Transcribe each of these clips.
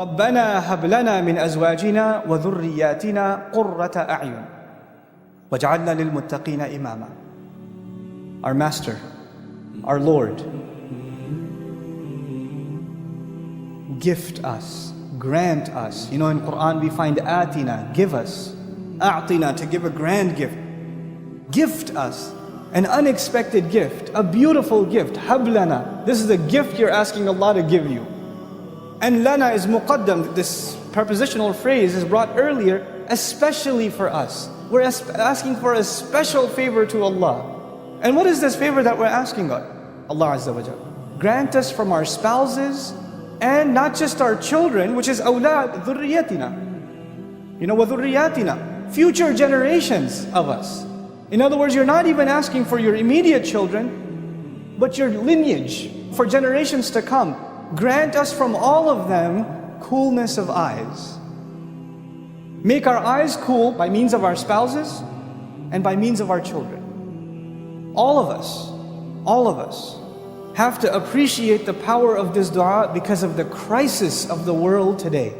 رَبَّنَا هَبْ لَنَا مِنْ أَزْوَاجِنَا وَذُرِّيَّاتِنَا قُرَّةَ أَعْيُنٍ وَاجْعَلْنَا لِلْمُتَّقِينَ إِمَامًا. Our Master, our Lord, gift us, grant us. You know, in Quran we find atina, give us. A'tina, to give a grand gift. Gift us an unexpected gift, a beautiful gift. Hablana, this is a gift you're asking Allah to give you. And lana is muqaddam, this prepositional phrase is brought earlier, especially for us. We're asking for a special favor to Allah. And what is this favor that we're asking God? Allah Azza wa Jalla. Grant us from our spouses, and not just our children, which is awlad, dhurriyatina. You know, wa dhurriyatina, future generations of us. In other words, you're not even asking for your immediate children, but your lineage, for generations to come. Grant us from all of them coolness of eyes. Make our eyes cool by means of our spouses and by means of our children. All of us have to appreciate the power of this dua because of the crisis of the world today.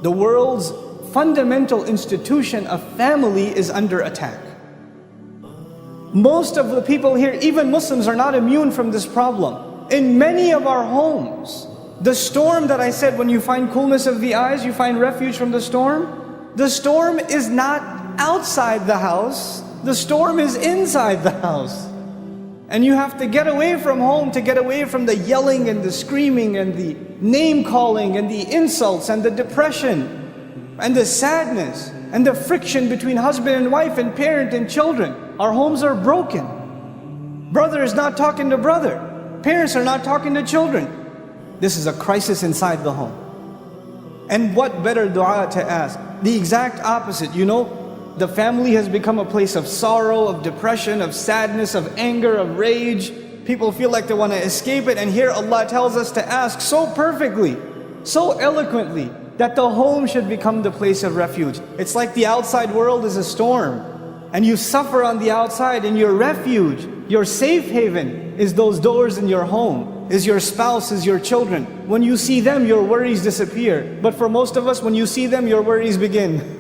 The world's fundamental institution of family is under attack. Most of the people here, even Muslims, are not immune from this problem. In many of our homes, the storm that I said, when you find coolness of the eyes, you find refuge from the storm. The storm is not outside the house, the storm is inside the house. And you have to get away from home to get away from the yelling and the screaming and the name calling and the insults and the depression and the sadness and the friction between husband and wife and parent and children. Our homes are broken. Brother is not talking to brother. Parents are not talking to children. This is a crisis inside the home. And what better dua to ask? The exact opposite. You know, the family has become a place of sorrow, of depression, of sadness, of anger, of rage. People feel like they want to escape it. And here Allah tells us to ask so perfectly, so eloquently, that the home should become the place of refuge. It's like the outside world is a storm, and you suffer on the outside, and your refuge, your safe haven, is those doors in your home, is your spouse, is your children. When you see them, your worries disappear. But for most of us, when you see them, your worries begin.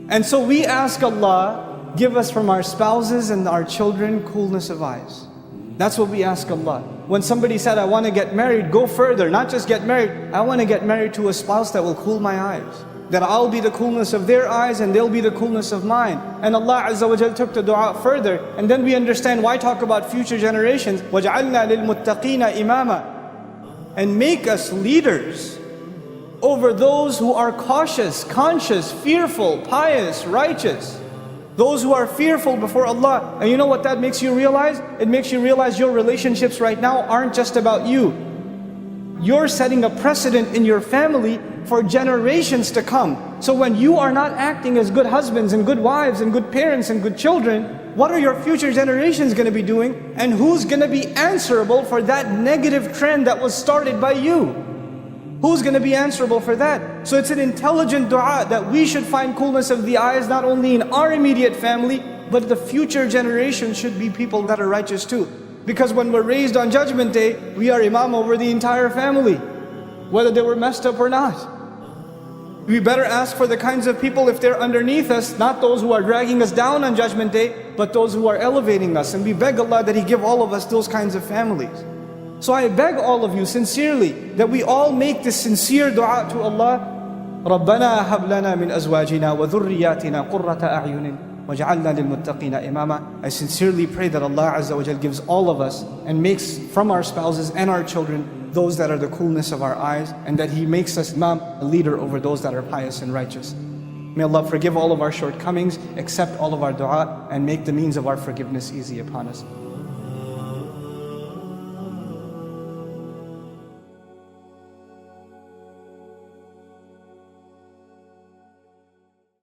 And so we ask Allah, give us from our spouses and our children coolness of eyes. That's what we ask Allah. When somebody said, I want to get married, go further, not just get married. I want to get married to a spouse that will cool my eyes. That I'll be the coolness of their eyes and they'll be the coolness of mine. And Allah Azza wa Jal took the dua further. And then we understand why talk about future generations. وَجْعَلْنَا لِلْمُتَّقِينَ إِمَامًا. And make us leaders over those who are cautious, conscious, fearful, pious, righteous. Those who are fearful before Allah. And you know what that makes you realize? It makes you realize your relationships right now aren't just about you. You're setting a precedent in your family for generations to come. So when you are not acting as good husbands and good wives and good parents and good children, what are your future generations going to be doing? And who's going to be answerable for that negative trend that was started by you? Who's going to be answerable for that? So it's an intelligent dua that we should find coolness of the eyes not only in our immediate family, but the future generation should be people that are righteous too. Because when we're raised on Judgment Day, we are imam over the entire family, whether they were messed up or not. We better ask for the kinds of people if they're underneath us, not those who are dragging us down on Judgment Day, but those who are elevating us. And we beg Allah that He give all of us those kinds of families. So I beg all of you sincerely that we all make this sincere dua to Allah. رَبَّنَا هَبْ لَنَا مِنْ أَزْوَاجِنَا وَذُرِّيَّاتِنَا قُرَّةَ أَعْيُنٍ وَجْعَلْنَا لِلْمُتَّقِينَ إِمَامًا. I sincerely pray that Allah Azza wa Jal gives all of us and makes from our spouses and our children those that are the coolness of our eyes, and that He makes us imam, a leader over those that are pious and righteous. May Allah forgive all of our shortcomings, accept all of our dua, and make the means of our forgiveness easy upon us.